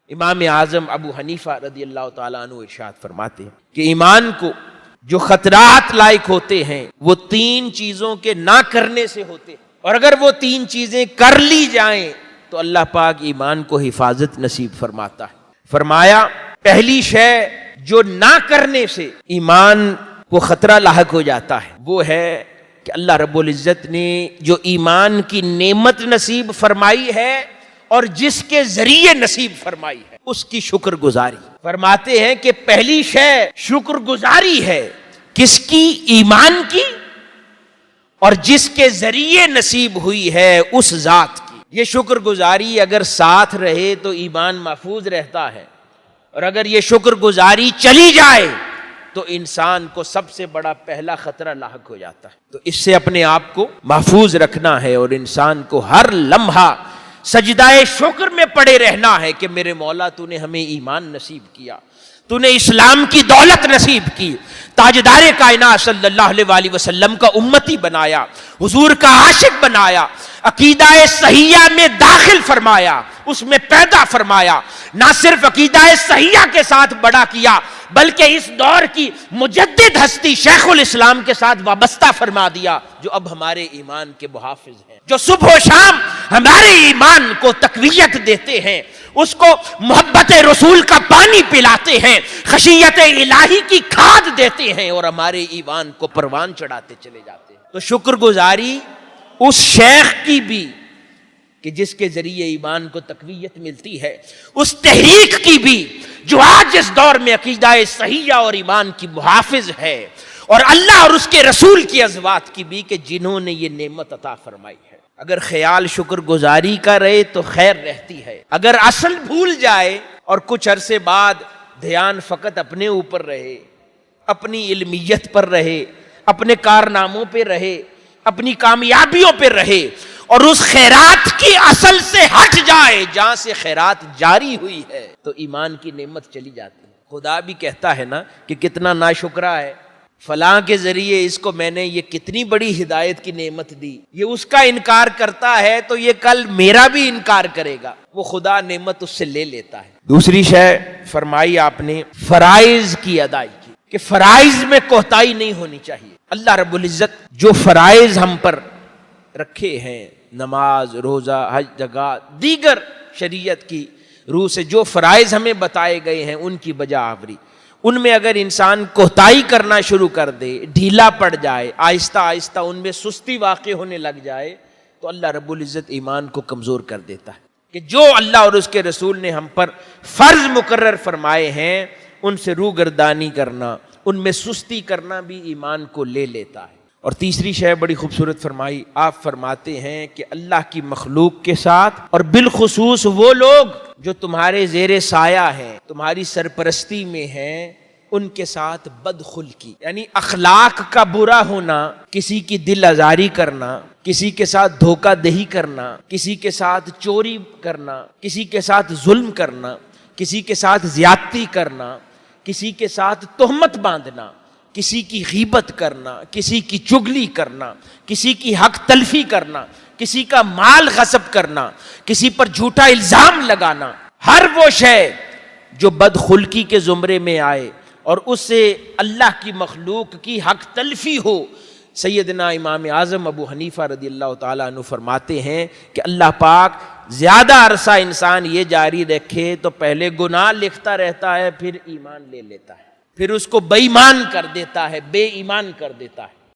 امام اعظم ابو حنیفہ رضی اللہ تعالیٰ عنہ ارشاد فرماتے ہیں کہ ایمان کو جو خطرات لائق ہوتے ہیں وہ 3 چیزوں کے نہ کرنے سے ہوتے ہیں، اور اگر وہ 3 چیزیں کر لی جائیں تو اللہ پاک ایمان کو حفاظت نصیب فرماتا ہے۔ فرمایا پہلی شے جو نہ کرنے سے ایمان کو خطرہ لاحق ہو جاتا ہے وہ ہے کہ اللہ رب العزت نے جو ایمان کی نعمت نصیب فرمائی ہے اور جس کے ذریعے نصیب فرمائی ہے اس کی شکر گزاری۔ فرماتے ہیں کہ پہلی شے شکر گزاری ہے، کس کی؟ ایمان کی، اور جس کے ذریعے نصیب ہوئی ہے اس ذات کی۔ یہ شکر گزاری اگر ساتھ رہے تو ایمان محفوظ رہتا ہے، اور اگر یہ شکر گزاری چلی جائے تو انسان کو سب سے بڑا پہلا خطرہ لاحق ہو جاتا ہے۔ تو اس سے اپنے آپ کو محفوظ رکھنا ہے، اور انسان کو ہر لمحہ سجدہ شکر میں پڑے رہنا ہے کہ میرے مولا تو نے ہمیں ایمان نصیب کیا، تو نے اسلام کی دولت نصیب کی، تاجدار کائنات صلی اللہ علیہ وآلہ وسلم کا امتی بنایا، حضور کا عاشق بنایا، عقیدہ صحیحہ میں داخل فرمایا، اس میں پیدا فرمایا، نہ صرف عقیدہ صحیحہ کے ساتھ بڑا کیا بلکہ اس دور کی مجدد ہستی شیخ الاسلام کے ساتھ وابستہ فرما دیا، جو اب ہمارے ایمان کے محافظ ہیں، جو صبح و شام ہمارے ایمان کو تقویت دیتے ہیں، اس کو محبت رسول کا پانی پلاتے ہیں، خشیت الہی کی کھاد دیتے ہیں، اور ہمارے ایمان کو پروان چڑھاتے چلے جاتے ہیں۔ تو شکر گزاری اس شیخ کی بھی کہ جس کے ذریعے ایمان کو تقویت ملتی ہے، اس تحریک کی بھی جو آج اس دور میں عقیدہ صحیحہ اور ایمان کی محافظ ہے، اور اللہ اور اس کے رسول کی ازواج کی بھی کہ جنہوں نے یہ نعمت عطا فرمائی ہے۔ اگر خیال شکر گزاری کا رہے تو خیر رہتی ہے، اگر اصل بھول جائے اور کچھ عرصے بعد دھیان فقط اپنے اوپر رہے، اپنی علمیت پر رہے، اپنے کارناموں پہ رہے، اپنی کامیابیوں پہ رہے، اور اس خیرات کی اصل سے ہٹ جائے جہاں سے خیرات جاری ہوئی ہے، تو ایمان کی نعمت چلی جاتی ہے۔ خدا بھی کہتا ہے نا کہ کتنا ناشکرا ہے، فلاں کے ذریعے اس کو میں نے یہ کتنی بڑی ہدایت کی نعمت دی، یہ اس کا انکار کرتا ہے تو یہ کل میرا بھی انکار کرے گا، وہ خدا نعمت اس سے لے لیتا ہے۔ دوسری شے فرمائی آپ نے فرائض کی ادائیگی، کہ فرائض میں کوتاہی نہیں ہونی چاہیے۔ اللہ رب العزت جو فرائض ہم پر رکھے ہیں، نماز، روزہ، حج، زکوٰۃ، دیگر شریعت کی روح سے جو فرائض ہمیں بتائے گئے ہیں ان کی بجا آوری، ان میں اگر انسان کوتاہی کرنا شروع کر دے، ڈھیلا پڑ جائے، آہستہ آہستہ ان میں سستی واقع ہونے لگ جائے، تو اللہ رب العزت ایمان کو کمزور کر دیتا ہے۔ کہ جو اللہ اور اس کے رسول نے ہم پر فرض مقرر فرمائے ہیں ان سے روگردانی کرنا، ان میں سستی کرنا بھی ایمان کو لے لیتا ہے۔ اور تیسری شے بڑی خوبصورت فرمائی، آپ فرماتے ہیں کہ اللہ کی مخلوق کے ساتھ، اور بالخصوص وہ لوگ جو تمہارے زیر سایہ ہیں، تمہاری سرپرستی میں ہیں، ان کے ساتھ بدخلقی، یعنی اخلاق کا برا ہونا، کسی کی دل آزاری کرنا، کسی کے ساتھ دھوکہ دہی کرنا، کسی کے ساتھ چوری کرنا، کسی کے ساتھ ظلم کرنا، کسی کے ساتھ زیادتی کرنا، کسی کے ساتھ تہمت باندھنا، کسی کی غیبت کرنا، کسی کی چغلی کرنا، کسی کی حق تلفی کرنا، کسی کا مال غصب کرنا، کسی پر جھوٹا الزام لگانا، ہر وہ شے جو بدخلقی کے زمرے میں آئے اور اس سے اللہ کی مخلوق کی حق تلفی ہو۔ سیدنا امام اعظم ابو حنیفہ رضی اللہ تعالیٰ عنہ فرماتے ہیں کہ اللہ پاک زیادہ عرصہ انسان یہ جاری رکھے تو پہلے گناہ لکھتا رہتا ہے، پھر ایمان لے لیتا ہے، پھر اس کو بے ایمان کر دیتا ہے، بے ایمان کر دیتا ہے۔